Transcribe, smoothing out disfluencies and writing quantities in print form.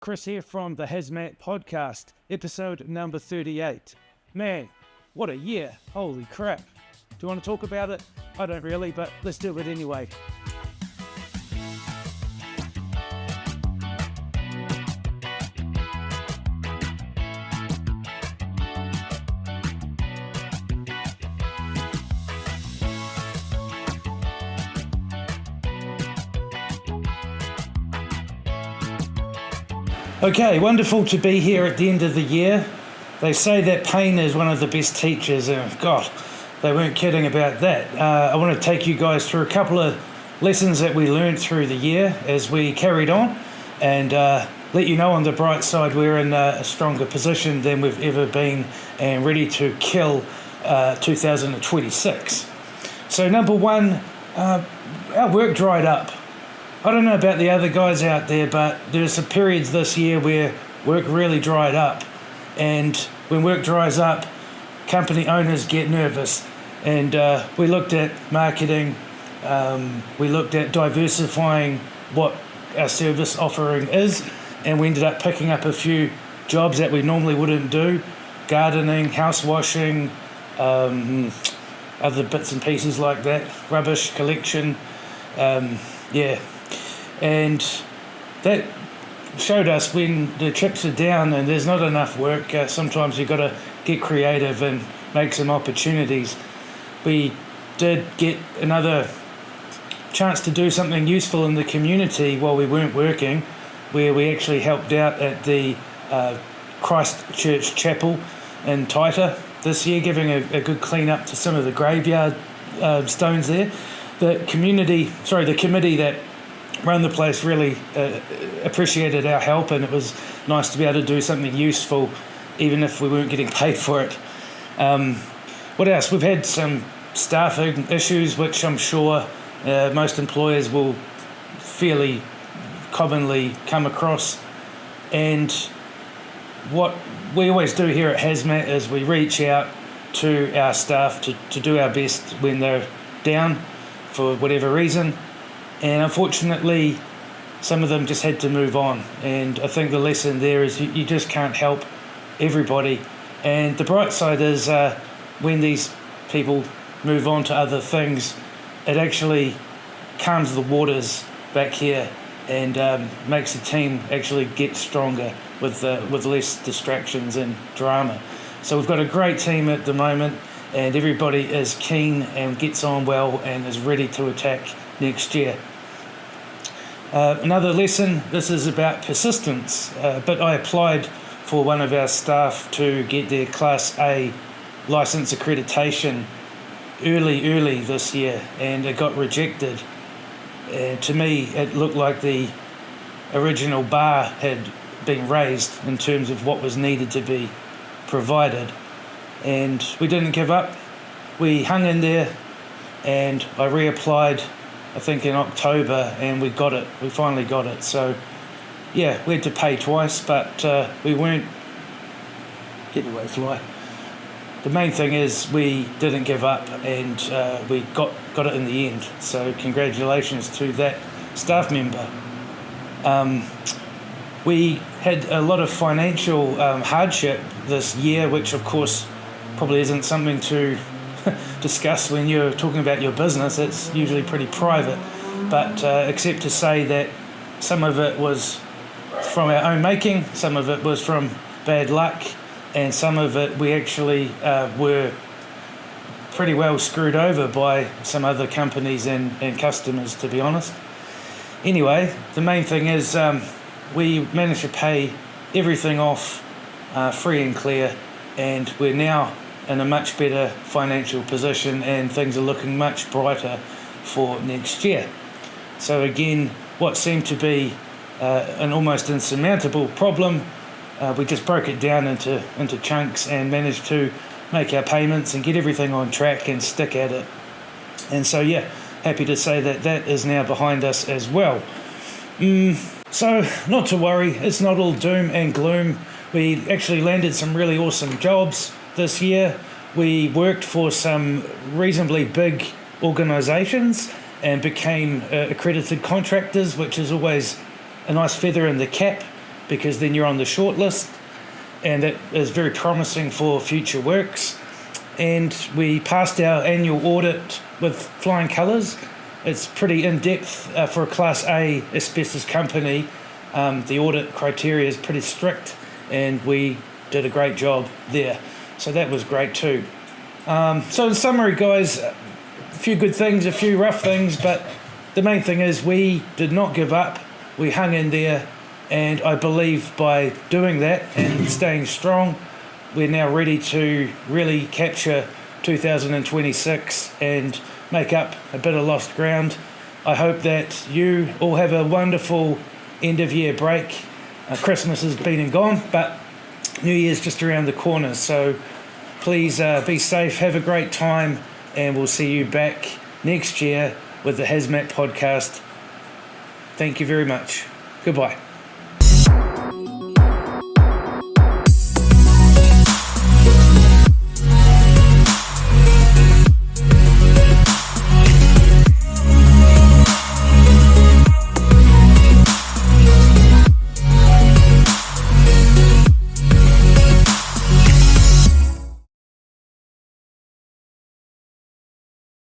Chris here from the HazMat Podcast, episode number 38. Man, what a year. Holy crap. Do you want to talk about it? I don't really, but let's do it anyway. Okay, wonderful to be here at the end of the year. They say that pain is one of the best teachers, and God, they weren't kidding about that. I want to take you guys through a couple of lessons that we learned through the year as we carried on, and let you know on the bright side we're in a stronger position than we've ever been and ready to kill 2026. So number one, our work dried up. I don't know about the other guys out there, but there's some periods this year where work really dried up. And when work dries up, company owners get nervous. And we looked at marketing, we looked at diversifying what our service offering is, and we ended up picking up a few jobs that we normally wouldn't do: gardening, house washing, other bits and pieces like that, rubbish collection, And that showed us when the chips are down and there's not enough work, sometimes you've got to get creative and make some opportunities. We did get another chance to do something useful in the community while we weren't working, where we actually helped out at the Christchurch Chapel in Taita this year, giving a good clean up to some of the graveyard stones there. The committee that run the place really appreciated our help, and it was nice to be able to do something useful even if we weren't getting paid for it. What else? We've had some staffing issues, which I'm sure most employers will fairly commonly come across, and what we always do here at HazMat is we reach out to our staff to do our best when they're down for whatever reason. And unfortunately, some of them just had to move on. And I think the lesson there is you just can't help everybody. And the bright side is when these people move on to other things, it actually calms the waters back here and makes the team actually get stronger with less distractions and drama. So we've got a great team at the moment, and everybody is keen and gets on well and is ready to attack next year. Another lesson, this is about persistence, but I applied for one of our staff to get their Class A license accreditation early this year, and it got rejected. To me, it looked like the original bar had been raised in terms of what was needed to be provided, and we didn't give up. We hung in there, and I reapplied I think in October, and we got it. We finally got it. So, yeah, we had to pay twice, but we weren't get away fly. The main thing is we didn't give up, and we got it in the end. So, congratulations to that staff member. We had a lot of financial hardship this year, which of course probably isn't something to discuss when you're talking about your business. It's usually pretty private, but except to say that some of it was from our own making, some of it was from bad luck, and some of it we actually were pretty well screwed over by some other companies and customers, to be honest. Anyway, the main thing is we managed to pay everything off free and clear, and we're now in a much better financial position, and things are looking much brighter for next year. So again, what seemed to be an almost insurmountable problem, we just broke it down into chunks and managed to make our payments and get everything on track and stick at it. And so yeah, happy to say that is now behind us as well. So not to worry, it's not all doom and gloom. We actually landed some really awesome jobs this year. We worked for some reasonably big organisations and became accredited contractors, which is always a nice feather in the cap because then you're on the short list, and that is very promising for future works. And we passed our annual audit with flying colours. It's pretty in-depth for a Class A asbestos company. The audit criteria is pretty strict, and we did a great job there. So that was great too. So in summary, guys, a few good things, a few rough things, but the main thing is we did not give up. We hung in there, and I believe by doing that and staying strong, we're now ready to really capture 2026 and make up a bit of lost ground. I hope that you all have a wonderful end of year break. Christmas has been and gone, but New Year's just around the corner. So please be safe, have a great time, and we'll see you back next year with the HazMat Podcast. Thank you very much. Goodbye.